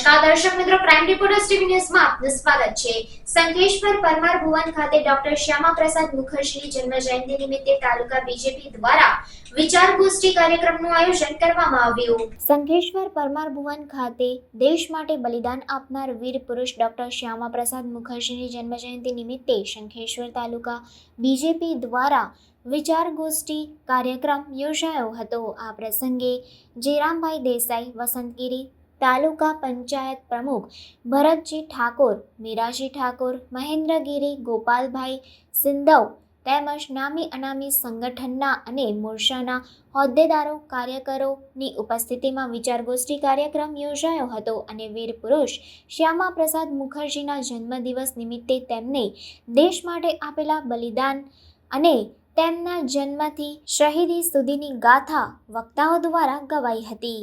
નમસ્કાર દર્શક મિત્રો, ક્રાઇમ રિપોર્ટર્સ ટીવી ન્યૂઝમાં આપનું સ્વાગત છે। સંકેશ્વર પરમાર ભુવન ખાતે ડોક્ટર શ્યામા પ્રસાદ મુખર્જીની જન્મ જયંતિ નિમિત્તે તાલુકા બીજેપી દ્વારા વિચાર ગોષ્ઠી કાર્યક્રમનું આયોજન કરવામાં આવ્યું। સંકેશ્વર પરમાર ભુવન ખાતે દેશ માટે બલિદાન આપનાર વીર પુરુષ ડોક્ટર શ્યામા પ્રસાદ મુખર્જીની જન્મ જયંતિ નિમિત્તે શંખેશ્વર તાલુકા બીજેપી દ્વારા વિચાર ગોષ્ઠી કાર્યક્રમ યોજાયો હતો। આ પ્રસંગે જેરામભાઈ દેસાઈ, વસંતગીરી તાલુકા પંચાયત પ્રમુખ ભરતજી ઠાકોર, મીરાજી ઠાકોર, મહેન્દ્રગીરી, ગોપાલભાઈ સિંધવ તેમજ નામી અનામી સંગઠનના અને મોરચાના હોદ્દેદારો, કાર્યકરોની ઉપસ્થિતિમાં વિચાર ગોષ્ઠી કાર્યક્રમ યોજાયો હતો અને વીર પુરુષ શ્યામા પ્રસાદ મુખર્જીના જન્મદિવસ નિમિત્તે તેમને દેશ માટે આપેલા બલિદાન અને તેમના જન્મથી શહીદી સુધીની ગાથા વક્તાઓ દ્વારા ગવાઈ હતી।